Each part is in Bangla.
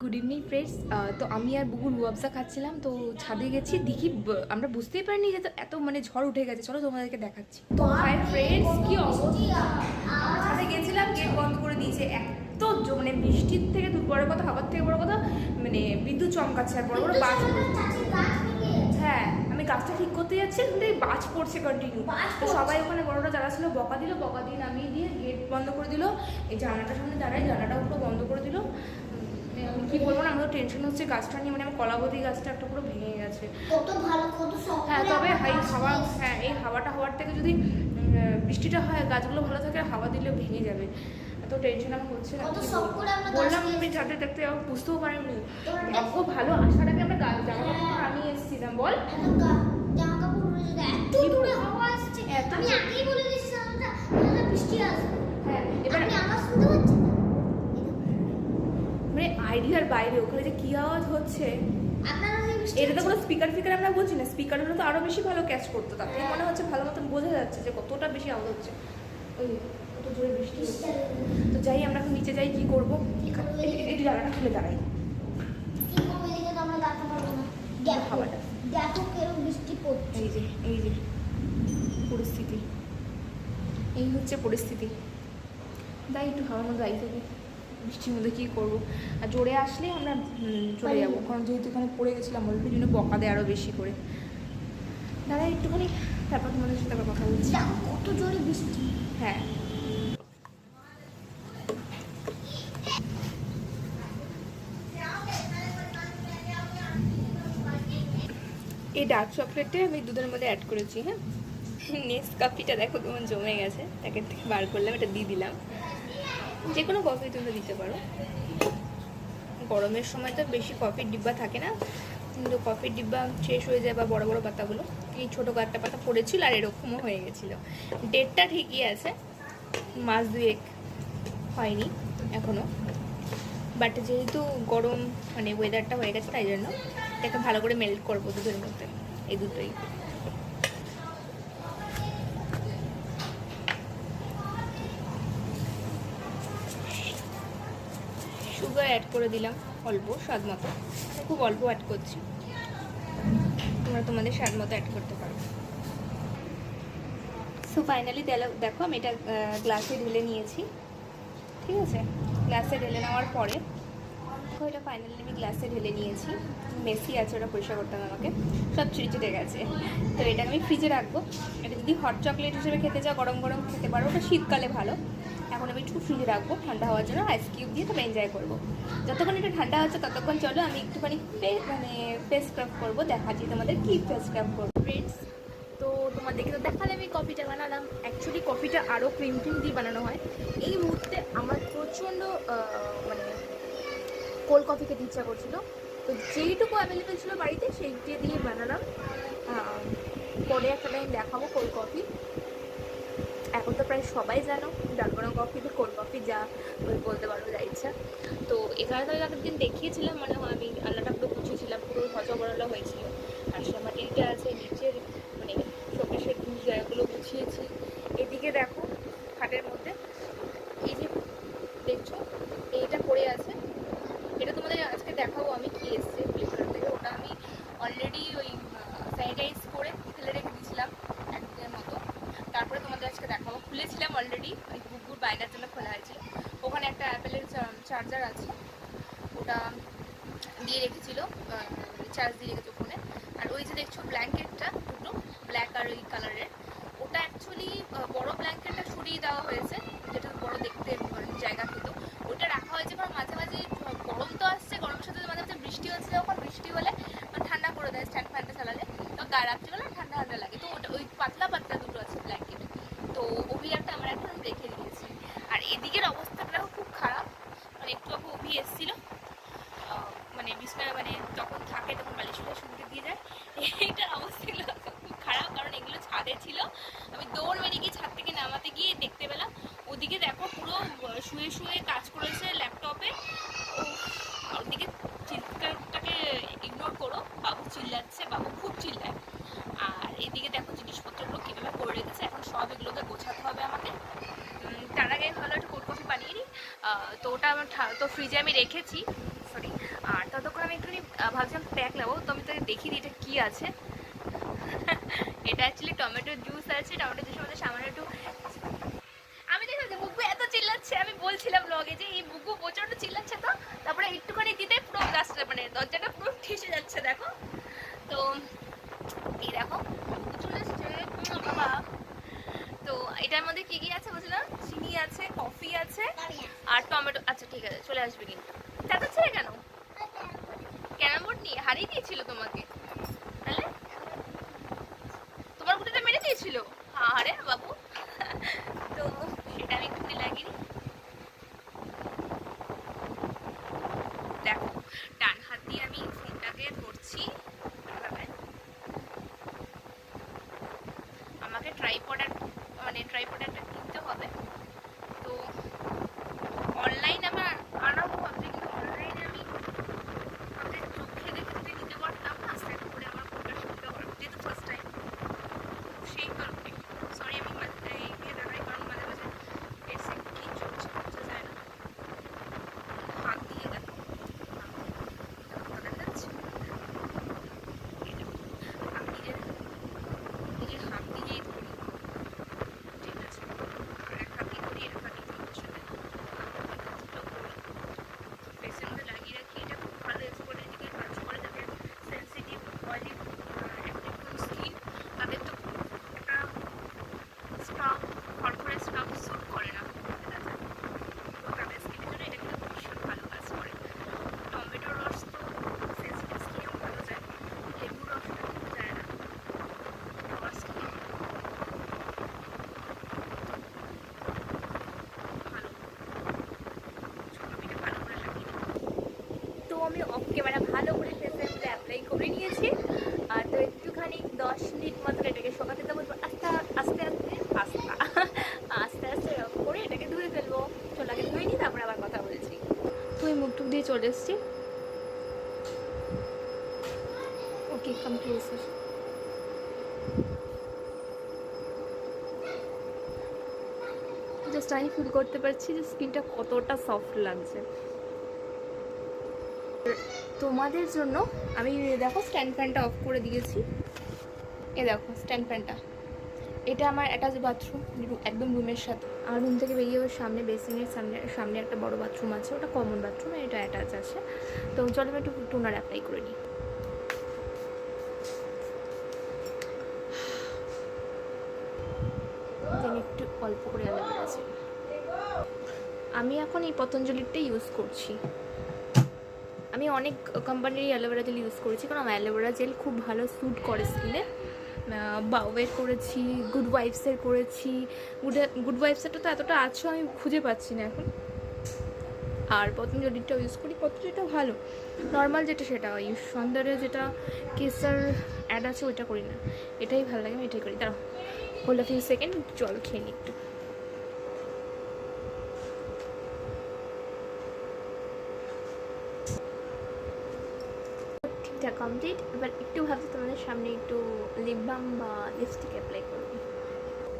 Good evening friends. তো আমি আর বুবু রুয়াবজা খাচ্ছিলাম, তো ছাদে গেছি, দেখি আমরা বুঝতেই পারিনি যে এত মানে ঝড় উঠে গেছে। চলো তোমাদেরকে দেখাচ্ছি। তো হাই ফ্রেন্ডস, কি অবস্থা! আমরা ছাদে গেছিলাম, গেট বন্ধ করে দিয়েছে। এত মানে বৃষ্টির থেকে বড় কথা, হাওয়ার থেকে বড় কথা, মানে বিদ্যুৎ চমকাচ্ছে আর বড় বড় বাজ। হ্যাঁ, আমি গাছটা ঠিক করতে যাচ্ছি, কিন্তু এই বাজ পড়ছে কন্টিনিউ। তো সবাই ওখানে বড়রা যারা ছিল বকা দিল, বকা দিয়ে নামিয়ে দিয়ে গেট বন্ধ করে দিল। এই জানালাটার সামনে দাঁড়াই, জানালাটাও পুরো বন্ধ করে দিল। আমি কি বলবো না, আমাদের টেনশন হচ্ছে গাছটা নিয়ে। মানে আমার কলাবতী গাছটা একটা পুরো ভেঙে গেছে। হ্যাঁ, তবে এই হাওয়াটা হওয়ার থেকে যদি বৃষ্টিটা হয়, গাছগুলো ভালো থাকে, হাওয়া দিলে ভেঙে যাবে। এত টেনশন আমার হচ্ছে না। বললাম আমি যাতে দেখতে বুঝতেও পারিনি। ভাগ্য ভালো, আসার আগে আমরা জামা কাপড় আমি এসেছিলাম। বল, হ্যাঁ এবার মানে আইডিয়ার বাইরে ওখানে যে কি আওয়াজ হচ্ছে। এটা তো কোনো স্পিকার ফিকার আমরা বলছি না, স্পিকার হলে তো আরো বেশি ভালো ক্যাচ করতো। তাতে মনে হচ্ছে ভালো মতন বোঝা যাচ্ছে যে কতটা বেশি আওয়াজ হচ্ছে। ওই কত জোরে বৃষ্টি হচ্ছে। তো যাই, আমরা এখন নিচে যাই, কি করবো, এই জায়গাটা খুলে দাঁড়াই। হাওয়াটা এই যে পরিস্থিতি, এই হচ্ছে পরিস্থিতি। যাই একটু হাওয়ার মধ্যে দাঁড়িয়ে থাকি, বৃষ্টির মধ্যে কী করবো। আর জোরে আসলে আমরা চলে যাবো, কারণ যেহেতু এখানে পড়ে গেছিলাম অল্পের জন্য বকা দেয় আরও বেশি করে। দাদা একটুখানি, তারপর তোমাদের সাথে আবার কথা বলছি। কত জোরে বৃষ্টি! হ্যাঁ, এই ডার্ক চকলেটটা আমি দুধের মধ্যে অ্যাড করেছি। হ্যাঁ, নেসকাফিটা দেখো কেমন জমে গেছে, প্যাকেট থেকে বার করলাম, এটা দিয়ে দিলাম। যে কোনো কফি তুমি দিতে পারো। গরমের সময় তো বেশি কফির ডিব্বা থাকে না, কিন্তু কফির ডিব্বা শেষ হয়ে যায়, বা বড় বড় পাতাগুলো। এই ছোটো একটা পাতা পড়েছিল আর এরকমও হয়ে গেছিলো। ডেটটা ঠিকই আছে, মাস দুয়েক হয়নি এখনও। বাট যেহেতু গরম মানে ওয়েদারটা হয়ে গেছে, তাই জন্য এটাকে ভালো করে মেল্ট করবো দুধের মধ্যে, এই দুটোই। সুগার অ্যাড করে দিলাম অল্প, স্বাদ মতো, খুব অল্প অ্যাড করছি, তোমরা তোমাদের স্বাদ মতো অ্যাড করতে পারো। সো ফাইনালি দেখো আমি এটা গ্লাসে ঢেলে নিয়েছি। ঠিক আছে, গ্লাসে ঢেলে নেওয়ার পরে এটা ফাইনালি আমি গ্লাসে ঢেলে নিয়েছি। মেসি আছে, ওটা পরিষ্কার করতে হবে আমাকে, সব চিটে গেছে। তো এটা আমি ফ্রিজে রাখবো। এটা যদি হট চকলেট হিসেবে খেতে চাও, গরম গরম খেতে পারো, ওটা শীতকালে ভালো। এখন আমি একটু ফ্রিজে রাখবো ঠান্ডা হওয়ার জন্য, আইস কিউব দিয়ে তবে এনজয় করবো। যতক্ষণ এটা ঠান্ডা হচ্ছে ততক্ষণ চলো আমি একটুখানি মানে ফেস স্ক্রাব করবো, দেখাচ্ছি তোমাদের কি ফেস স্ক্রাব করবো ফ্রেন্ডস। তো তোমাদেরকে তো দেখালে আমি কফিটা বানালাম। অ্যাকচুয়ালি কফিটা আরও ক্রিম দিয়ে বানানো হয়। এই মুহূর্তে আমার প্রচণ্ড মানে কোল্ড কফি খেতে ইচ্ছা করছিল, তো যেইটুকু অ্যাভেলেবেল ছিল বাড়িতে সেইটা দিয়ে বানালাম। পরে একটা টাইম দেখাবো কোল্ড কফি। এখন তো প্রায় সবাই জানো ডালগোনা কফি বা কোল্ড কফি, যা বলতে পারবো যা ইচ্ছা। তো এখানে তো আগের দিন দেখিয়েছিলাম, মানে আমি আল্লাটা পুরো গুছিয়েছিলাম, পুরো হজবরলা হয়েছিল। আর সে আমার টিলটা আছে নিচের, মানে শোকেশের জায়গাগুলো গুছিয়েছি। এদিকে দেখো খাটের মধ্যে এই যে দেখছো এইটা পড়ে আছে, এটা তোমাদের আজকে দেখাবো আমি কি এসছে ফ্লিপকার্ট থেকে। ওটা আমি অলরেডি ওই স্যানিটাইজ করে ফেলে রেখে দিয়েছিলাম একদিনের মতো। তারপরে তোমাদের আজকে দেখাবো, খুলেছিলাম অলরেডি, ওই বুকুর বাইনার জন্য খোলা হয়েছিল। ওখানে একটা অ্যাপেলের চার্জার আছে, ওটা দিয়ে রেখেছিল, চার্জ দিয়ে রেখেছে ওখানে। আর ওই যে দেখছো ব্ল্যাঙ্কেটটা দুটো ব্ল্যাক আর ওই কালারের, ওটা অ্যাকচুয়ালি বড় ব্ল্যাঙ্কেটটা সরিয়ে দেওয়া হয়েছে, যেটা বড় দেখতে জায়গা পেত। ওটা রাখা হয়েছে কারণ মাঝে মাঝে গরম তো আসছে, গরমের সাথে মাঝে মাঝে বৃষ্টি হচ্ছে, যখন বৃষ্টি হলে ঠান্ডা করে দেয় স্ট্যান্ড ফ্যানটা চালালে, তো রাত্রিবেলা ঠান্ডা ঠান্ডা লাগে। তো ওটা ওই পাতলা পাতলা দুটো আছে ব্ল্যাঙ্কেট, তো ওভি একটা আমরা এখন রেখে দিয়েছি। আর এদিকের অবস্থাটাও খুব খারাপ, মানে একটু আগে ওভি এসেছিলো, মানে বিছনায় মানে যখন থাকে তখন বালিশগুলো শুনতে দিয়ে যায়। এইটার অবস্থাগুলো খুব খারাপ, কারণ এগুলো ছাদে ছিল। আমি দৌড় মেরে গিয়ে ছাদ থেকে নামাতে গিয়ে দেখতে পেলাম ওদিকে দেখো পুরো শুয়ে শুয়ে কাজ করেছে ল্যাপটপে। ওদিকে চিৎকারটাকে ইগনোর করো, বাবু চিল্লাচ্ছে, বাবু খুব চিল্লায়। আর এদিকে দেখো জিনিসপত্রগুলো কীভাবে করে রেখেছে, এখন সব এগুলোকে গোছাতে হবে আমাকে। তার আগে ভালো একটা কোল্ড কফি বানিয়ে নিই। তো ওটা আমার তো ফ্রিজে আমি রেখেছি, সরি আমি একটুখানি ভাবছিলাম প্যাক নেবো, তো আমি তোকে দেখিয়ে দিই এটা কী আছে। এটা অ্যাকচুয়ালি টমেটো জুস আছে, টমেটো জুসের মধ্যে সামান্য একটু, আমি দেখো যে বুকু এত চিল্লাচ্ছে, আমি বলছিলাম ব্লগে যে এই বুকু প্রচণ্ড চিল্লাচ্ছে, তো তারপরে একটুখানি দিতে পুরো গাছটা মানে দরজাটা পুরো ঠেসে যাচ্ছে দেখো। তো এই দেখো চলে এসছে বাবা। তো এটার মধ্যে কি কি আছে বুঝলাম, চিনি আছে, কফি আছে আর টমেটো। আচ্ছা ঠিক আছে, চলে আসবে কিন্তু। চেঁচাচ্ছে কেন? ক্যারাম বোর্ড নিয়ে হারিয়ে দিয়েছিল তোমাকে, তাহলে তোমার গুটিটা মেরে দিয়েছিল? আরে বাবু। তো সেটা আমি একটু লাগিয়ে দিই। দেখো ডান হাত দিয়ে আমি ফোনটাকে ধরছি, আমাকে ট্রাইপডের মানে ট্রাইপডের কিনতে হবে। তো অনলাইন আমার আনাবো ভাবছি, কিন্তু অনলাইনে আমি আমাদের চোখে দেখে যদি নিতে পারতাম না সেট করে আমার ফোনটা শুনতে পারবো, যেহেতু ফার্স্ট টাইম সেই কারণে। সরি আমি দিয়ে দাঁড়াই, কারণ মাঝে মাঝে এসে কি চলছে বোঝা যায় না। হাত দিয়ে দেখো দেখা যাচ্ছে, আমি নিজের হাত দিয়েই ধরি, ঠিক আছে? আর এক হাত দিয়ে ধরি, এক হাত দিয়ে তোমাদের সাথে ফেসের মধ্যে লাগিয়ে রাখি। এটা খুব ভালো এক্সপোর্টের কাজ করে, যাদের সেন্সিটিভ অয়েলি অ্যাক্টিভ স্কিন তাদের তো একটা স্ক্রাব, খড়খড়ে স্ক্রাব স্যুট করে না, ঠিক আছে? তো তাদের স্কিনের জন্য এটা কিন্তু ভীষণ ভালো কাজ করে। টমেটোর রস তো সেন্সিটিভ স্কিনেও ভালো যায়, লেবুর রসটা কিন্তু যায় না আমার স্কিনে, ভালো। আমি এটা ভালো করে লাগিয়ে নিই। তো আমি অফ ক্যামেরা ভালো করে ফেসের মধ্যে অ্যাপ্লাই করে নিয়েছি। আর তো একটুখানি 10 মিনিট মতো এটাকে শোকাতে দেবো, আস্তে আস্তে আস্তে আস্তে আস্তে আস্তে অফ করে এটাকে ধুয়ে ফেলবো। চোলাকে ধুয়ে নিই, তারপরে আবার কথা বলছি। তো এই মুখ টুক দিয়ে চলে এসেছি। ওকে কাম ক্লোজার। জাস্ট আমি ফিল করতে পারছি যে স্কিনটা কতটা সফট লাগছে। তোমাদের জন্য আমি দেখো স্ট্যান্ড ফ্যানটা অফ করে দিয়েছি। এ দেখো স্ট্যান্ড ফ্যানটা, এটা আমার অ্যাটাচ বাথরুম, একদম রুমের সাথে। আমার রুম থেকে বেরিয়ে ওর সামনে বেসিনের সামনে একটা বড় বাথরুম আছে, ওটা কমন বাথরুম, এটা অ্যাটাচ আছে। তো চলো আমি একটু টোনার অ্যাপ্লাই করে নিই। একটু অল্প করে অ্যালোভেরা আছে, আমি এখন এই পতঞ্জলিরটাই ইউজ করছি। আমি অনেক কোম্পানির অ্যালোভেরা জেল ইউজ করেছি, কারণ আমার অ্যালোভেরা জেল খুব ভালো স্যুট করে স্কিনে। বাওয়ের করেছি, গুড ওয়াইফসের করেছি। গুড ওয়াইফসেরটা তো এতটা আছে আমি খুঁজে পাচ্ছি না এখন। আর পতঞ্জলিটাও ইউজ করি, পতঞ্জলিটা ভালো। নর্মাল যেটা সেটা ওই সন্ধ্যারে যেটা কেসার অ্যাড আছে ওইটা করি না, এটাই ভালো লাগে, আমি এটাই করি। দাঁড়াও হোল্ড ফিউ সেকেন্ড, জল খেয়ে নিই একটু। ঠিকঠাক কমপ্লিট। এবার একটু ভাবছি তোমাদের সামনে একটু লিপ বাম বা লিপস্টিক অ্যাপ্লাই করবো।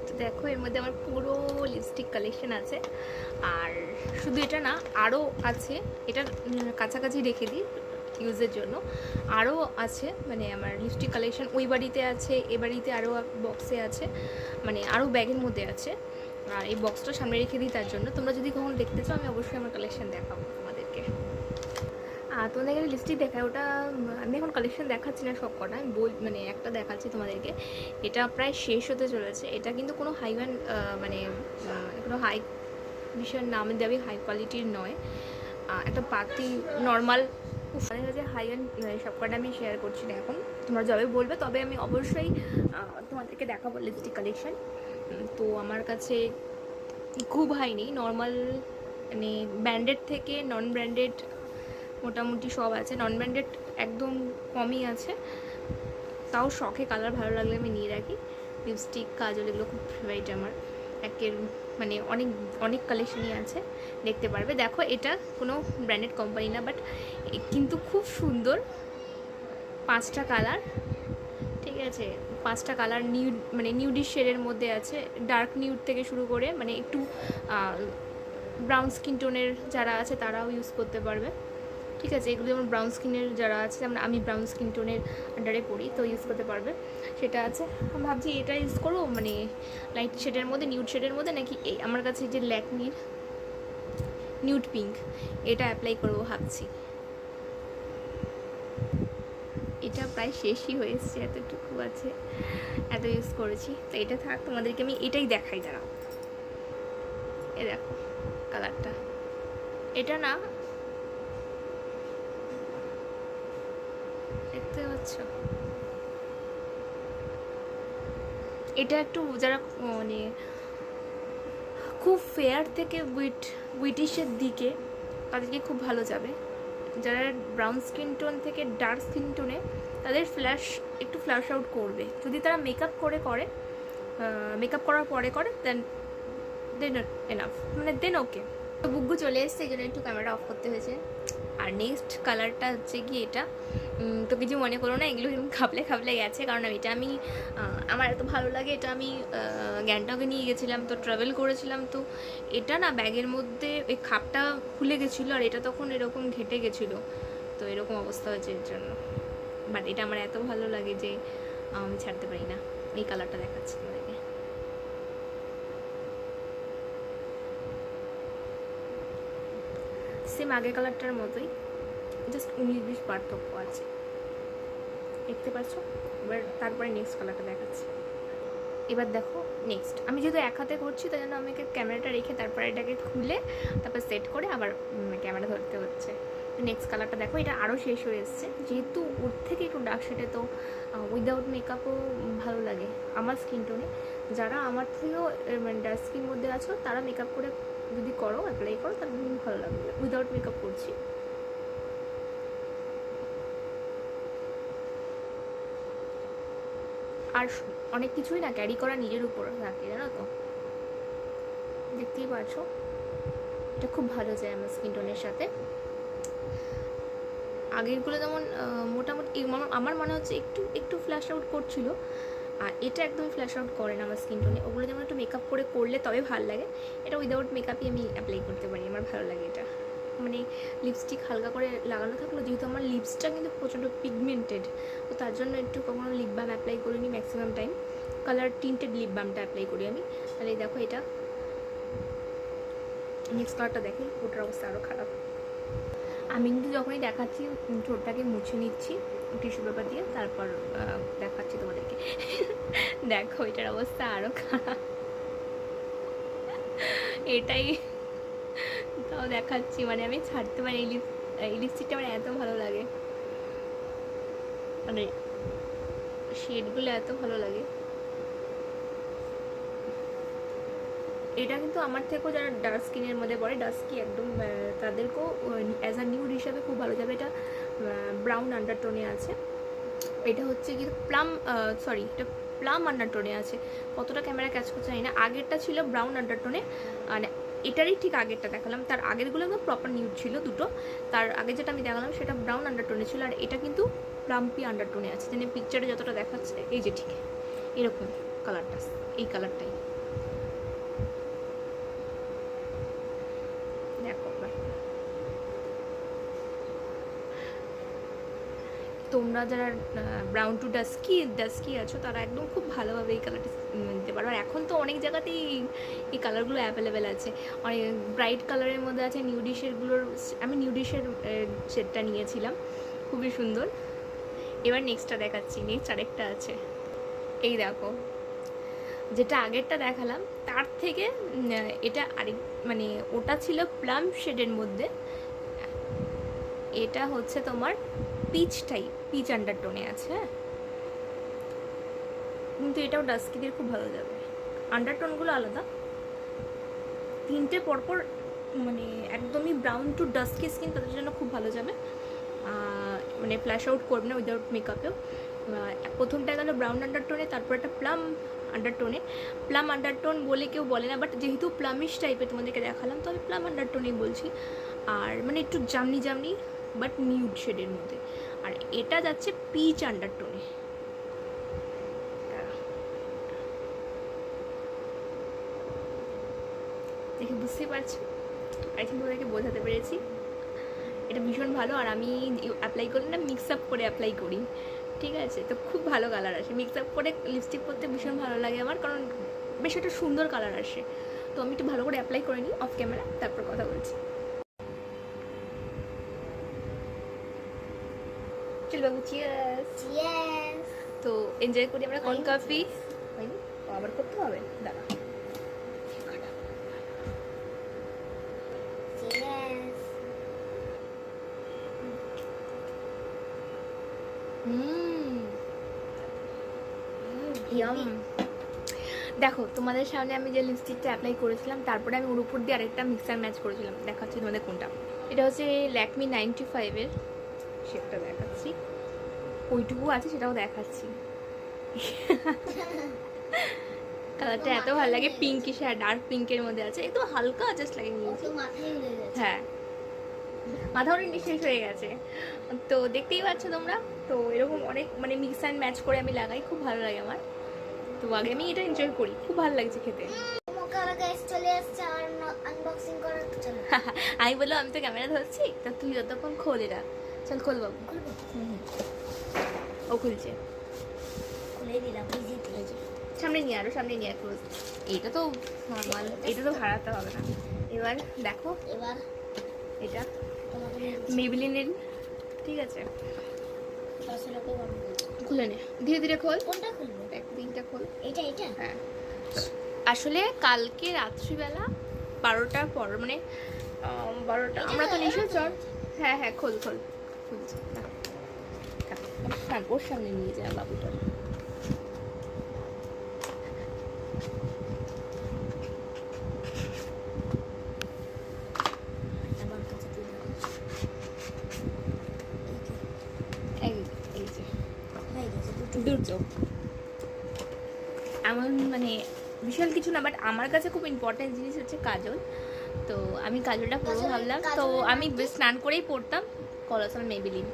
তো দেখো এর মধ্যে আমার পুরো লিপস্টিক কালেকশন আছে, আর শুধু এটা না আরও আছে, এটার কাছাকাছি রেখে দিই ইউজের জন্য। আরও আছে, মানে আমার লিপস্টিক কালেকশন ওই বাড়িতে আছে, এ বাড়িতে আরও বক্সে আছে, মানে আরও ব্যাগের মধ্যে আছে। আর এই বক্সটা সামনে রেখে দিই তার জন্য, তোমরা যদি কখনো দেখতে চাও আমি অবশ্যই আমার কালেকশন দেখাবো তোমাদেরকে। তোমাদের এখানে লিপস্টিক দেখায়, ওটা আমি এখন কালেকশন দেখাচ্ছি না সব কটা, আমি মানে একটা দেখাচ্ছি তোমাদেরকে। এটা প্রায় শেষ হতে চলেছে। এটা কিন্তু কোনো হাইওয়ান মানে কোনো হাই বিষয়ের নামে দেবে, হাই কোয়ালিটির নয়, একটা পাতি নর্মাল। মানে হচ্ছে হাইওয়ান সব কটা আমি শেয়ার করছি না এখন, তোমরা যবে বলবে তবে আমি অবশ্যই তোমাদেরকে দেখাবো লিপস্টিক কালেকশন। তো আমার কাছে খুব হাই নেই, নর্মাল মানে ব্র্যান্ডেড থেকে নন ব্র্যান্ডেড মোটামুটি সব আছে। নন ব্র্যান্ডেড একদম কমই আছে, তাও শখে কালার ভালো লাগলে আমি নিয়ে রাখি। লিপস্টিক, কাজল এগুলো খুব ফেভারিট আমার, একের মানে অনেক অনেক কালেকশনই আছে, দেখতে পারবে। দেখো এটা কোনো ব্র্যান্ডেড কোম্পানি না, বাট কিন্তু খুব সুন্দর। 5টা কালার, ঠিক আছে? 5টা কালার নিউড, মানে নিউডিশ শেডের মধ্যে আছে, ডার্ক নিউড থেকে শুরু করে মানে একটু ব্রাউন স্কিন টোনের যারা আছে তারাও ইউজ করতে পারবে। ঠিক আছে, এগুলো যেমন ব্রাউন স্কিনের যারা আছে, যেমন আমি ব্রাউন স্কিন টোনের আন্ডারে পড়ি, তো ইউজ করতে পারবে। সেটা আছে, আমি ভাবছি এটা ইউজ করবো মানে লাইট শেডের মধ্যে, নিউড শেডের মধ্যে, নাকি এই আমার কাছে যে ল্যাকমির নিউড পিঙ্ক এটা অ্যাপ্লাই করবো ভাবছি। এটা প্রায় শেষই হয়ে এসছে, এতটুকু আছে, এত ইউজ করেছি, তো এটা থাক, তোমাদেরকে আমি এটাই দেখাই। দাঁড়াও, এ দেখো কালারটা, এটা না দেখতে পাচ্ছ, এটা একটু যারা মানে খুব ফেয়ার থেকে ব্রিটিশের দিকে তাদেরকে খুব ভালো যাবে। যারা ব্রাউন স্কিন টোন থেকে ডার্ক স্কিন টোনে, তাদের একটু ফ্ল্যাশ আউট করবে যদি তারা মেকআপ মেকআপ করার পরে করে, দেন এনাফ, মানে দেন ওকে। তো বুকগু চলে এসছে, এই জন্য একটু ক্যামেরা অফ করতে হয়েছে। আর নেক্সট কালারটা হচ্ছে কি এটা, তো কিছু মনে করো না, এগুলো খাপলে খাপলে গেছে, কারণ এটা আমি আমার এত ভালো লাগে। এটা আমি গ্যাংটকে নিয়ে গেছিলাম, তো ট্রাভেল করেছিলাম, তো এটা না ব্যাগের মধ্যে ওই খাপটা খুলে গেছিলো, আর এটা তখন এরকম ঘেটে গেছিলো, তো এরকম অবস্থা হয়েছে এর জন্য। বাট এটা আমার এত ভালো লাগে যে আমি ছাড়তে পারি না। এই কালারটা দেখাচ্ছি তোমাদেরকে, সেম আগের কালারটার মতোই, জাস্ট 19-20 পার্থক্য আছে, দেখতে পাচ্ছ। এবার তারপরে নেক্সট কালারটা দেখাচ্ছি। এবার দেখো নেক্সট, আমি যেহেতু এক হাতে করছি তাই জন্য আমাকে ক্যামেরাটা রেখে তারপরে এটাকে খুলে তারপর সেট করে আবার ক্যামেরা ধরতে হচ্ছে। তো নেক্সট কালারটা দেখো, এটা আরও শেষ হয়ে এসছে, যেহেতু ওর থেকে একটু ডার্ক শেডে, তো উইদাউট মেকআপও ভালো লাগে আমার স্কিন টোনে। যারা আমার থেকেও মানে ডার্ক স্কিন মধ্যে আছো, তারা মেকআপ করে যদি করো, অ্যাপ্লাই করো, তাহলে ভালো লাগবে। উইদাউট মেকআপ করছি। আর অনেক কিছুই না ক্যারি করা নিজের উপর থাকে, জানো তো, দেখতেই পাচ্ছো। এটা খুব ভালো যায় আমার স্কিন টোনের সাথে। আগেরগুলো যেমন মোটামুটি আমার মনে হচ্ছে একটু একটু ফ্ল্যাশ আউট করছিল, আর এটা একদম ফ্ল্যাশ আউট করে না আমার স্কিন টোনে। ওগুলো যেমন একটু মেকআপ করে করলে তবে ভালো লাগে, এটা উইদাউট মেকআপই আমি অ্যাপ্লাই করতে পারি, আমার ভালো লাগে এটা। মানে লিপস্টিক হালকা করে লাগানো থাকলো, যেহেতু আমার লিপসটা কিন্তু প্রচণ্ড পিগমেন্টেড, তো তার জন্য একটু কখনো লিপ বাম অ্যাপ্লাই করিনি, maximum time colour tinted lip বামটা অ্যাপ্লাই করি আমি। তাহলে দেখো এটা নেক্সট কালারটা দেখি, ওটার অবস্থা আরও খারাপ। আমি কিন্তু যখনই দেখাচ্ছি ঠোঁটটাকে মুছে নিচ্ছি টিস্যু পেপার দিয়ে, তারপর দেখাচ্ছি তোমাদেরকে। দেখো এটার অবস্থা আরও খারাপ, এটাই তাও দেখাচ্ছি, মানে আমি ছাড়তে পারি। এই লিপস্টিকটা আমার এত ভালো লাগে, মানে শেডগুলো এত ভালো লাগে। এটা কিন্তু আমার থেকেও যারা ডার্ক স্কিনের মধ্যে পড়ে, ডার্ক স্কিন একদম, তাদেরকেও অ্যাজ আ নিউড হিসাবে খুব ভালো যাবে। এটা ব্রাউন আন্ডারটোনে আছে, এটা হচ্ছে কি এটা প্লাম আন্ডারটোনে আছে। কতটা ক্যামেরা ক্যাচ করছে জানি না। আগেরটা ছিল ব্রাউন আন্ডারটোনে, মানে এটারই ঠিক আগেরটা দেখালাম, তার আগেরগুলো একদম প্রপার নিউড ছিল দুটো। তার আগে যেটা আমি দেখালাম সেটা ব্রাউন আন্ডারটোনে ছিল, আর এটা কিন্তু প্লাম্পি আন্ডারটোনে আছে, যেন পিকচারে যতটা দেখাচ্ছে এই যে ঠিক এরকম কালারটা, এই কালারটাই দেখো। তোমরা যারা ব্রাউন টু ডাস্কি আছো, তারা একদম খুব ভালোভাবে এই কালারটা নিতে পারো। আর এখন তো অনেক জায়গাতেই এই কালারগুলো অ্যাভেলেবেল আছে, অনেক ব্রাইট কালারের মধ্যে আছে। নিউডিশেরগুলোর আমি নিউডিশের শেডটা নিয়েছিলাম, খুবই সুন্দর। এবার নেক্সটটা দেখাচ্ছি, নেক্সট আরেকটা আছে, এই দেখো। যেটা আগেরটা দেখালাম তার থেকে এটা আরেক, মানে ওটা ছিল প্লাম শেডের মধ্যে, এটা হচ্ছে তোমার পিচ আন্ডারটোনে আছে। হ্যাঁ, কিন্তু এটাও ডাস্কিদের খুব ভালো যাবে। আন্ডারটোনগুলো আলাদা, তিনটে পরপর, মানে একদমই ব্রাউন টু ডাস্কি স্কিন তাদের জন্য খুব ভালো যাবে, মানে ফ্ল্যাশ আউট করবে না উইদাউট মেকআপেও। প্রথমটা গেল ব্রাউন আন্ডারটোনে, তারপর একটা প্লাম আন্ডারটোনে। প্লাম আন্ডারটোন বলে কেউ বলে না, বাট যেহেতু প্লামিশ টাইপের তোমাদেরকে দেখালাম, তো আমি প্লাম আন্ডারটোনেই বলছি। আর মানে একটু জামনি বাট নিউড শেডের মধ্যে। আর এটা যাচ্ছে পিচ আন্ডারটোনে, দেখে বুঝতেই পারছো, আই থিঙ্ক ওদেরকে বোঝাতে পেরেছি। এটা ভীষণ ভালো। আর আমি অ্যাপ্লাই করি না, মিক্স আপ করে অ্যাপ্লাই করি, ঠিক আছে? তো খুব ভালো কালার আসে, মিক্স আপ করে লিপস্টিক পরতে ভীষণ ভালো লাগে আমার, কারণ বেশ একটা সুন্দর কালার আসে। তো আমি একটু ভালো করে অ্যাপ্লাই করে নিই অফ ক্যামেরা, তারপর কথা বলছি। চল বাবু, চিয়ার্স। তো এনজয় করি আমরা কোল্ড কফি। হয়নি, আবার করতে হবে, দাঁড়া। দেখো তোমাদের সামনে আমি যে লিপস্টিকটা অ্যাপ্লাই করেছিলাম, তারপরে আমি ওর উপর দিয়ে আরেকটা মিক্সার ম্যাচ করেছিলাম, দেখাচ্ছি তোমাদের কোনটা। এটা হচ্ছে ল্যাকমি 95-এর, শেপটা দেখাচ্ছি, ওইটুকু আছে সেটাও দেখাচ্ছি। কালারটা এত ভালো লাগে, পিঙ্কিশ, হ্যাঁ ডার্ক পিঙ্কের মধ্যে আছে, একটু হালকা জাস্ট লাগে নিয়েছি। হ্যাঁ, মাথা অনেক শেষ হয়ে গেছে, তো দেখতেই পাচ্ছ তোমরা। তো এরকম অনেক মানে মিক্স অ্যান্ড ম্যাচ করে আমি লাগাই, খুব ভালো লাগে আমার। তো আগে আমি এটা এনজয় করি, খুব ভালো লাগছে খেতে। আমি বললাম আমি তো ক্যামেরা ধরছি, তা তুই যতক্ষণ খোল এটা। চল খোল বাবু। ও খুলছে, সামনে নিয়ে, আরো সামনে নিয়ে ক্লোজ। এইটা তো নর্মাল, এটা তো ভাড়াতে হবে না। এবার দেখো, এবার এটা মেবলিনের, ঠিক আছে? খুলে নে, ধীরে ধীরে খোল। কোনটা খুলবো? এক তিনটা খোল। এটা এটা, হ্যাঁ। আসলে কালকে রাত্রিবেলা 12টার পর, মানে 12টা আমরা তো নিশ্চয় চল। হ্যাঁ হ্যাঁ, খোল খোল, খুলছি। হ্যাঁ, ওর সামনে নিয়ে যা বাবুটা। দুটো এমন মানে বিশাল কিছু না, বাট আমার কাছে খুব ইম্পর্টেন্ট জিনিস হচ্ছে কাজল। তো আমি কাজলটা পরবো ভাবলাম, তো আমি স্নান করেই পরতাম কলসল মেবিলিন।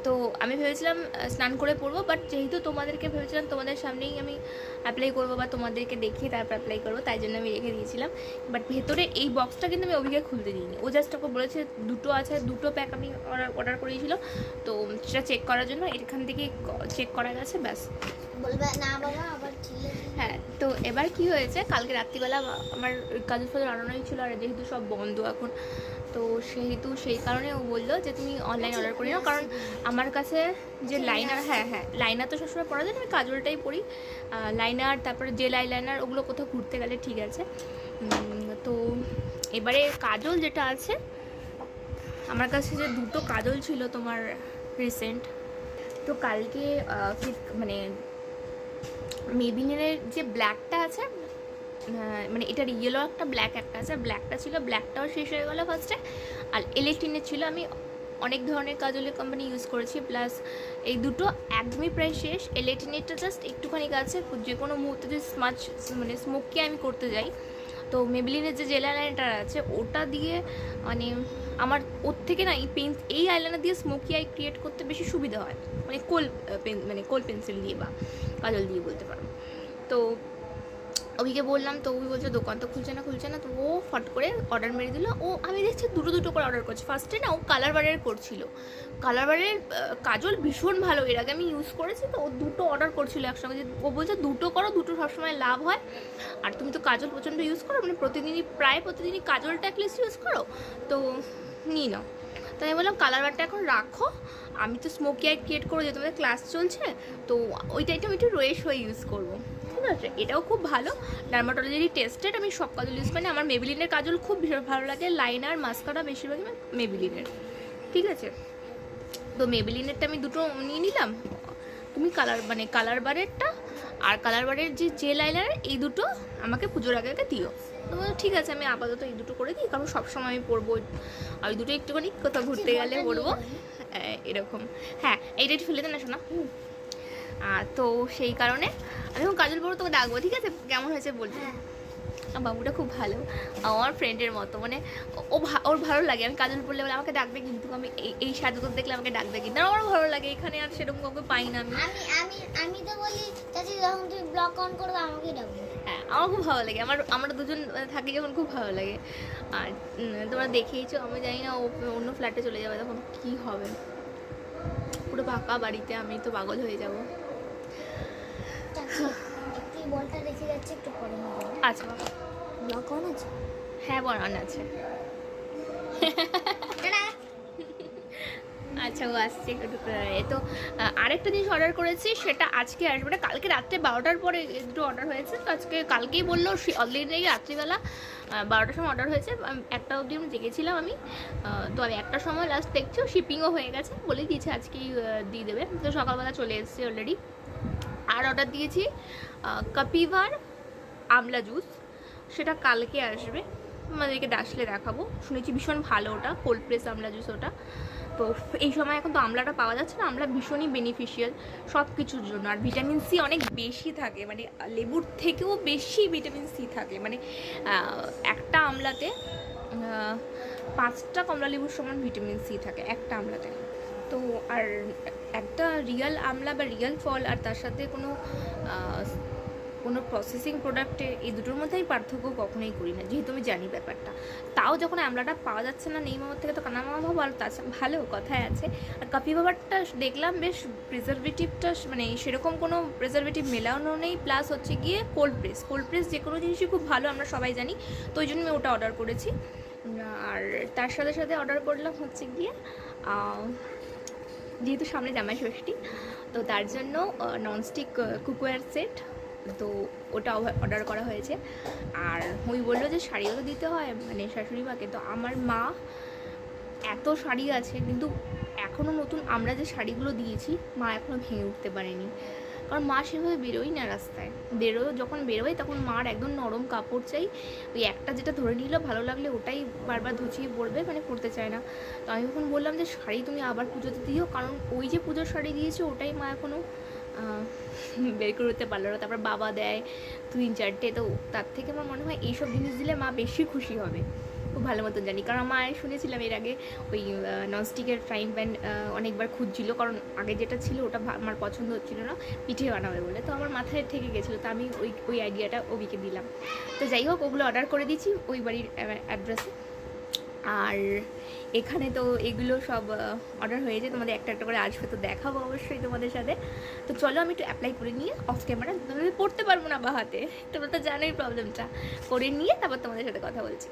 তো আমি ভেবেছিলাম স্নান করে পরবো, বাট যেহেতু তোমাদেরকে ভেবেছিলাম তোমাদের সামনেই আমি অ্যাপ্লাই করবো বা তোমাদেরকে দেখিয়ে তারপর অ্যাপ্লাই করবো, তাই জন্য আমি রেখে দিয়েছিলাম। বাট ভেতরে এই বক্সটা কিন্তু আমি অভিজ্ঞ খুলতে দিইনি, ও জাস্ট ওকে বলেছে দুটো আছে, দুটো প্যাক আমি অর্ডার করেছিল, তো সেটা চেক করার জন্য এখান থেকে চেক করা গেছে, ব্যাস। বলবে না বাবা আবার ঠিক আছে। হ্যাঁ, তো এবার কি হয়েছে, কালকে রাত্রিবেলা আমার কাজল ফাজল আনানোই ছিল, আর যেহেতু সব বন্ধ এখন, তো সেহেতু সেই কারণে ও বললো যে তুমি অনলাইন অর্ডার করে নাও, কারণ আমার কাছে যে লাইনার, হ্যাঁ হ্যাঁ লাইনার তো সবসময় পরা যায় না, আমি কাজলটাই পরি। লাইনার, তারপরে জেল আইলাইনার, ওগুলো কোথাও ঘুরতে গেলে ঠিক আছে। তো এবারে কাজল যেটা আছে, আমার কাছে যে দুটো কাজল ছিল তোমার রিসেন্ট, তো কালকে মানে মেবিলিনের যে ব্ল্যাকটা আছে, মানে এটার ইয়েলো একটা ব্ল্যাক একটা আছে, ব্ল্যাকটা ছিল, ব্ল্যাকটাও শেষ হয়ে গেলো ফার্স্টে। আর এলেটিনের ছিল, আমি অনেক ধরনের কাজলের কোম্পানি ইউজ করেছি, প্লাস এই দুটো একদমই প্রায় শেষ। এলেটিনেরটা জাস্ট একটুখানি আছে, যে কোনো মুহূর্তে যদি মানে স্মোকি আমি করতে যাই, তো মেবিলিনের যে জেল আইলাইনারটা আছে ওটা দিয়ে মানে আমার ওর থেকে না এই আইলাইনার দিয়ে স্মোকি আই ক্রিয়েট করতে বেশি সুবিধা হয়, মানে কোল পেন্সিল দিয়ে বা কাজল দিয়ে বলতে পারো। তো ওইকে বললাম, তো ওই বলছে দোকান তো খুলছে না, তো ও ফট করে অর্ডার মেরে দিল। ও আমি দেখছি দুটো করে অর্ডার করছে। ফার্স্টে না ও কালার বারের করছিল, কালার বারের কাজল ভীষণ ভালো, এর আগে আমি ইউজ করেছি, তো ও দুটো অর্ডার করছিল একসঙ্গে। ও বলছে দুটো করো, দুটো সবসময় লাভ হয়, আর তুমি তো কাজল প্রচণ্ড ইউজ করো, মানে প্রায় প্রতিদিনই কাজলটা অ্যাটলিস্ট ইউজ করো, তো নিই নাও। তো আমি বললাম কালার বারটা এখন রাখো, আমি তো স্মোকি আই ক্রিয়েট করবো, যে তোমাদের ক্লাস চলছে, তো ওইটা আমি একটু রয়েশ হয়ে ইউজ করবো, ঠিক আছে? এটাও খুব ভালো, ডার্মাটোলজি টেস্টেড, আমি সব কাজল ইউজ করি। আমার মেবিলিনের কাজল খুব ভীষণ ভালো লাগে, লাইনার মাস্কারা বেশিরভাগই মেবিলিনের, ঠিক আছে? তো মেবিলিনেরটা আমি দুটো নিয়ে নিলাম, তুমি কালার বারেরটা আর কালার বারের যে জেল আইলাইনার, এই দুটো আমাকে পুজোর আগে দিও। তো ঠিক আছে, আমি আপাতত এই দুটো করে দিই, কারণ সবসময় আমি পরবো, আর ওই দুটো একটুখানি কোথাও ঘুরতে গেলে পরবো এরকম। হ্যাঁ, এইটা একটু ফেলে দেন না শোনা। তো সেই কারণে আমি এখন কাজল পরবো, তোকে ডাকবো, ঠিক আছে? কেমন হয়েছে বলছি। বাবুটা খুব ভালো, আমার ফ্রেন্ডের মতো, মানে ওর ভালো লাগে আমি কাজল পরলে, বলে আমাকে ডাকবে, কিন্তু আমি এই সাজুগুলো দেখলে আমাকে ডাকবে, কিন্তু আমারও ভালো লাগে। এখানে আর সেরকম কাউকে পাই না আমি। আমি তো বলি চাচি, যখন তুই ব্লগ অন করবে আমাকে ডাকবে। হ্যাঁ আমার খুব ভালো লাগে, আমরা দুজন থাকি যখন খুব ভালো লাগে। আর তোমরা দেখেইছো, আমি জানি না ও অন্য ফ্ল্যাটে চলে যাবে তখন কি হবে, পুরো ফাঁকা বাড়িতে আমি তো পাগল হয়ে যাব। একটু বলটা রেখে যাচ্ছে, একটু পরে নেবো। আচ্ছা ব্লগ অন আছে? হ্যাঁ বলান আছে। আচ্ছা ও আসছে একটু তো আরেকটা জিনিস অর্ডার করেছি, সেটা আজকে আসবে, ওটা কালকে রাত্রে 12টার পরে দুটো অর্ডার হয়েছে। তো আজকে কালকেই বললো অলরেডি রাত্রিবেলা 12টার সময় অর্ডার হয়েছে, 1টা অবধি আমি জেগেছিলাম আমি। তো আমি 1টার সময় লাস্ট দেখছি, শিপিংও হয়ে গেছে, বলে দিয়েছে আজকেই দিয়ে দেবে। তো সকালবেলা চলে এসেছে অলরেডি। আর অর্ডার দিয়েছি কাপিভার আমলা জুস, সেটা কালকে আসবে, আমাদেরকে আসলে দেখাবো। শুনেছি ভীষণ ভালো ওটা, কোল্ড প্রেস আমলা জুস ওটা। তো এই সময় এখন তো আমলাটা পাওয়া যাচ্ছে না, আমলা ভীষণই বেনিফিশিয়াল সব কিছুর জন্য। আর ভিটামিন সি অনেক বেশি থাকে, মানে লেবুর থেকেও বেশি ভিটামিন সি থাকে, মানে একটা আমলাতে 5টা কমলা লেবুর সমান ভিটামিন সি থাকে একটা আমলাতে। তো আর একটা রিয়েল আমলা বা রিয়েল ফল আর তার সাথে কোনো প্রসেসিং প্রোডাক্টে, এই দুটোর মধ্যে আমি পার্থক্য কখনোই করি না, যেহেতু আমি জানি ব্যাপারটা। তাও যখন আমলাটা পাওয়া যাচ্ছে না নেই মামার থেকে, তো কানা মামা ভাবো, আর তাছাড়া ভালো কথায় আছে। আর কফি বাবারটা দেখলাম বেশ প্রিজারভেটিভটা মানে সেরকম কোনো প্রিজারভেটিভ মেলানো নেই, প্লাস হচ্ছে গিয়ে কোল্ড প্রেস যে কোনো জিনিসই খুব ভালো, আমরা সবাই জানি। তো ওই জন্য আমি ওটা অর্ডার করেছি। আর তার সাথে সাথে অর্ডার করলাম হচ্ছে গিয়ে, যেহেতু সামনে জামাই ষষ্ঠী, তো তার জন্য ননস্টিক কুকওয়্যার সেট, তো ওটা অর্ডার করা হয়েছে। আর ওই বললো যে শাড়িও তো দিতে হয় মানে শাশুড়ি মাকে। তো আমার মা এত শাড়ি আছে, কিন্তু এখনও নতুন আমরা যে শাড়িগুলো দিয়েছি মা এখনও ভেঙে উঠতে পারেনি, কারণ মা সেভাবে বেরোই না রাস্তায়। যখন বেরোয় তখন মার একদম নরম কাপড় চাই, ওই একটা যেটা ধরে নিল ভালো লাগলে ওটাই বারবার ধুচিয়ে পরবে, মানে পরতে চায় না। তো আমি যখন বললাম যে শাড়ি তুমি আবার পুজোতে দিও, কারণ ওই যে পুজোর শাড়ি দিয়েছে ওটাই মা এখনও বের করে উঠতে পারলো না। তারপর বাবা দেয় 3-4টে, তো তার থেকে আমার মনে হয় এইসব জিনিস দিলে মা বেশি খুশি হবে, খুব ভালো মতন জানি। কারণ আমার শুনেছিলাম এর আগে ওই ননস্টিকের ফ্রাইং প্যান অনেকবার খুঁজছিল, কারণ আগে যেটা ছিল ওটা আমার পছন্দ হচ্ছিল না পিঠে বানাবে বলে, তো আমার মাথায় থেকে গেছিলো। তো আমি ওই আইডিয়াটা ওবিকে দিলাম। তো যাই হোক, ওগুলো অর্ডার করে দিচ্ছি ওই বাড়ির অ্যাড্রেসে। আর এখানে তো এগুলো সব অর্ডার হয়েছে, তোমাদের একটা একটা করে আসবে, তো দেখাবো অবশ্যই তোমাদের সাথে। তো চলো আমি একটু অ্যাপ্লাই করে নিয়ে অফ ক্যামেরা, তোমাদের পড়তে পারবো না বা হাতে, তোমরা তো জানোই প্রবলেমটা, করে নিয়ে তারপর তোমাদের সাথে কথা বলছি।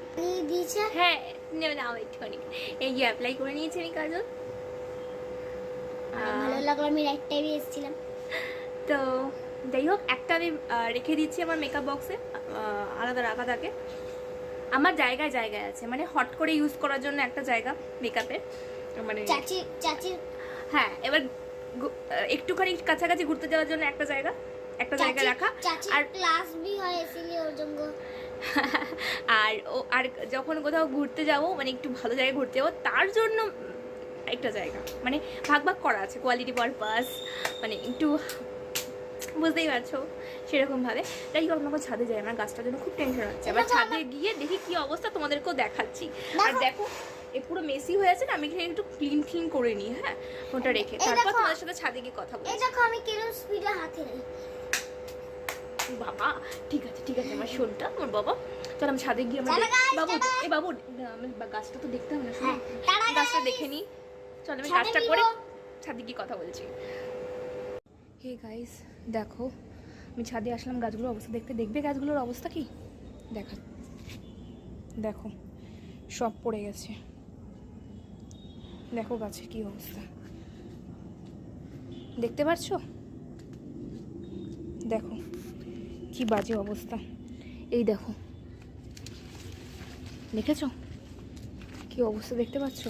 হ্যাঁ নেবে নাও একটুখানি, এই যে অ্যাপ্লাই করে নিয়েছি আমি কাজল। ভালো লাগলো, আমি রাইট টাইমে এসেছিলাম। তো যাই হোক, একটা আমি রেখে দিচ্ছি আমার মেকআপ বক্সে, আলাদা রাখা থাকে। আমার জায়গায় জায়গায় আছে, মানে হট করে ইউজ করার জন্য একটা জায়গা মেকআপের, মানে চাচি হ্যাঁ, এবার একটুখানি কাছাকাছি ঘুরতে যাওয়ার জন্য একটা জায়গা রাখা। আর ক্লাস বি হয় এসিলি ওর জন্য। আর যখন কোথাও ঘুরতে যাবো, মানে একটু ভালো জায়গায় ঘুরতে যাবো, তার জন্য একটা জায়গা, মানে ভাগ করা আছে কোয়ালিটি পারপাস, মানে একটু বুঝতেই পারছো সেরকমভাবে। তাই হোক, আমাকে ছাদে যাই, আমার গাছটার জন্য খুব টেনশন হচ্ছে। আবার ছাদে গিয়ে দেখি কি অবস্থা, তোমাদেরকেও দেখাচ্ছি। আর দেখো এ পুরো মেসি হয়ে আছে না, আমি এখানে একটু ক্লিন করে নিই, হ্যাঁ ওটা রেখে তারপর তোমাদের সাথে ছাদে গিয়ে কথা বলছি। দেখো আমি কিরকম স্পিডে হাতে নেই বাবা। ঠিক আছে আমার শোনটা, আমার বাবা, চল আমি ছাদে গিয়ে আমার বাবু বাবু আমি গাছটা তো দেখতে হবে না, শোনো গাছটা দেখে নিই। চল আমি কাজটা করে ছাদে গিয়ে কথা বলছি। হে গাইস, দেখো আমি ছাদে আসলাম গাছগুলোর অবস্থা দেখতে। দেখবে গাছগুলোর অবস্থা কি, দেখো সব পড়ে গেছে, দেখো গাছের কি অবস্থা, দেখতে পাচ্ছো? দেখো কি বাজে অবস্থা, এই দেখো, দেখেছো কি অবস্থা, দেখতে পাচ্ছ?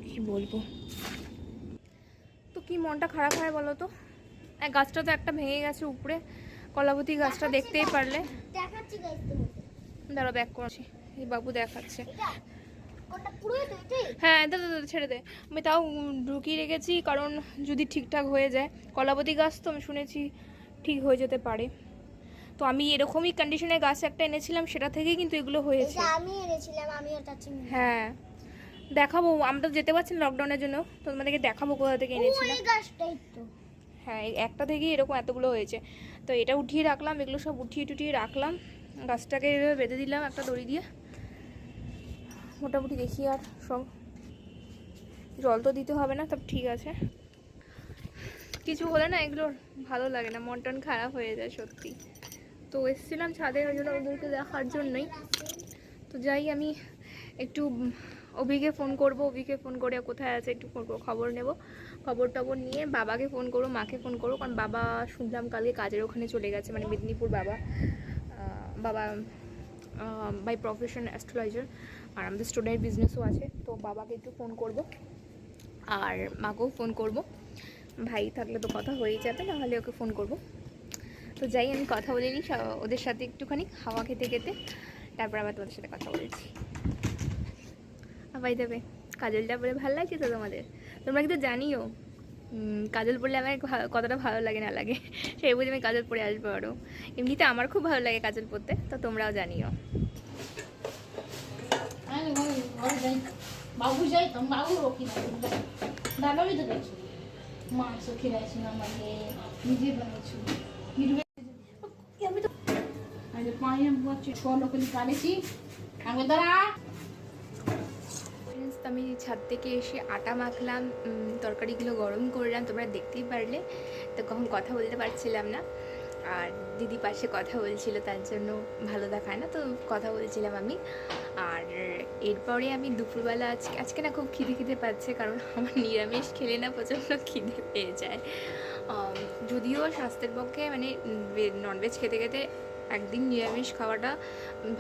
কি বলবো, তো কি মনটা খারাপ হয় বলো তো। গাছটা তো একটা ভেঙে গেছে উপরে, কলাবতী গাছটা দেখতেই পারলে। দেখাচ্ছি গাইস, দাঁড়া ব্যাক করছি, এই বাবু দেখাচ্ছে। কোনটা পুরো হ্যাঁ দাদা ছেড়ে দে, আমি তাও ঢুকিয়ে রেখেছি, কারণ যদি ঠিকঠাক হয়ে যায়। কলাবতী গাছ তো আমি শুনেছি ঠিক হয়ে যেতে পারে। তো আমি এরকমই কন্ডিশনে গাছ একটা এনেছিলাম, সেটা থেকেই কিন্তু এগুলো হয়েছে। আমি এনেছিলাম, আমিও চাচি। হ্যাঁ দেখাবো, আমরা যেতে পারছি না লকডাউনের জন্য, তো তোমাদেরকে দেখাবো কোথা থেকে এনেছিলাম। ওই গাছটাই তো। হ্যাঁ এই একটা থেকেই এরকম এতগুলো হয়েছে। তো এটা উঠিয়ে রাখলাম, এগুলো সব উঠিয়ে টুটিয়ে রাখলাম, গাছটাকে এভাবে বেঁধে দিলাম একটা দড়ি দিয়ে। মোটামুটি দেখি আর সব জল তো দিতে হবে না, সব ঠিক আছে। কিছু হলে না এগুলোর ভালো লাগে না, মন টন খারাপ হয়ে যায় সত্যি। তো এসেছিলাম ছাদে ওই জন্য ওদেরকে দেখার জন্যই। তো যাই আমি একটু অভিকে ফোন করব, অভিকে ফোন করে কোথায় আছে একটু খবর নেব, খবর টবর নিয়ে বাবাকে ফোন করবো, মাকে ফোন করবো। কারণ বাবা শুনলাম কালকে কাজের ওখানে চলে গেছে, মানে মেদিনীপুর। বাবা বাই প্রফেশন অ্যাস্ট্রোলজার, আর আমাদের স্টুডেন্ট বিজনেসও আছে। তো বাবাকে একটু ফোন করব আর মাকেও ফোন করব। ভাই থাকলে তো কথা হয়েই যাবে, নাহলে ওকে ফোন করব। তো যাই আমি কথা বলে নিই ওদের সাথে একটুখানি হাওয়া খেতে খেতে, তারপর আবার তোমাদের সাথে কথা বলছি। ভাই দেবে কাজলটা পরে ভালো লাগছে তো তোমাদের? তোমরা কিন্তু জানিও কাজল পরলে আমার কতটা ভালো লাগে না লাগে, সেই বুঝে আমি কাজল পরে আসবো। আরও এমনিতে আমার খুব ভালো লাগে কাজল পরতে, তো তোমরাও জানিও। বাবু যাই তো বাবু রকি দাদা भी तो দেখছো মাংস খেয়েছি না মানে নিজে বানাইছো আমি তো আজ পানি বলছি ফলো করে কালেছি আমি দাঁড়া। আমি ছাদ থেকে এসে আটা মাখলাম, তরকারিগুলো গরম করলাম, তোমরা দেখতেই পারলে। তো কখন কথা বলতে পারছিলাম না, আর দিদি পাশে কথা বলছিল, তার জন্য ভালো দেখায় না, তো কথা বলছিলাম আমি। আর এরপরে আমি দুপুরবেলা আজকে না খুব খিদে পাচ্ছে, কারণ আমার নিরামিষ খেলে না প্রচণ্ড খিদে পেয়ে যায়। যদিও স্বাস্থ্যের পক্ষে মানে ননভেজ খেতে খেতে একদিন নিরামিষ খাওয়াটা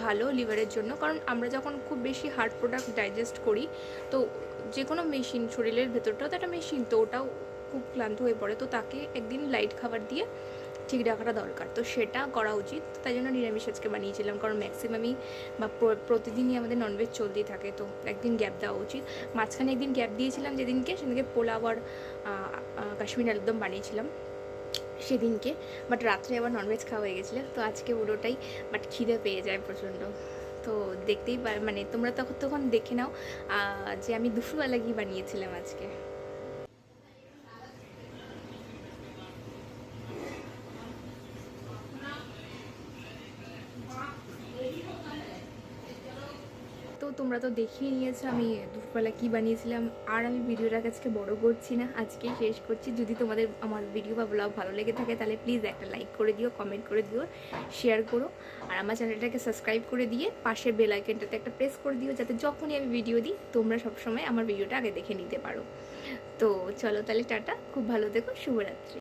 ভালো লিভারের জন্য। কারণ আমরা যখন খুব বেশি হার্ড প্রোডাক্ট ডাইজেস্ট করি, তো যে কোনো মেশিন, শরীরের ভেতরটাও তো একটা মেশিন, তো ওটাও খুব ক্লান্ত হয়ে পড়ে, তো তাকে একদিন লাইট খাবার দিয়ে ঠিক রাখাটা দরকার। তো সেটা করা উচিত, তাই জন্য নিরামিষ আজকে বানিয়েছিলাম। কারণ ম্যাক্সিমামই বা প্রতিদিনই আমাদের ননভেজ চলতেই থাকে, তো একদিন গ্যাপ দেওয়া উচিত। মাঝখানে একদিন গ্যাপ দিয়েছিলাম, সেদিনকে পোলাও আর কাশ্মীর আলুদম বানিয়েছিলাম সেদিনকে, বাট রাত্রে আবার ননভেজ খাওয়া হয়ে গেছিলো। তো আজকে পুরোটাই, বাট খিদে পেয়ে যায় প্রচণ্ড। তো দেখতেই মানে তোমরা তখন দেখে নাও যে আমি দুপুরবেলা কি বানিয়েছিলাম আজকে। তো তোমরা তো দেখিয়ে নিয়েছো আমি দুপুরবেলা কী বানিয়েছিলাম, আর আমি ভিডিওটাকে আজকে বড় করছি না, আজকেই শেষ করছি। যদি তোমাদের আমার ভিডিও বা ব্লগ ভালো লেগে থাকে তাহলে প্লিজ একটা লাইক করে দিও, কমেন্ট করে দিও, শেয়ার করো, আর আমার চ্যানেলটাকে সাবস্ক্রাইব করে দিয়ে পাশের বেল আইকনটাতে একটা প্রেস করে দিও, যাতে যখনই আমি ভিডিও দিই তোমরা সবসময় আমার ভিডিওটা আগে দেখে নিতে পারো। তো চলো তাহলে টাটা, খুব ভালো থেকো, শুভরাত্রি।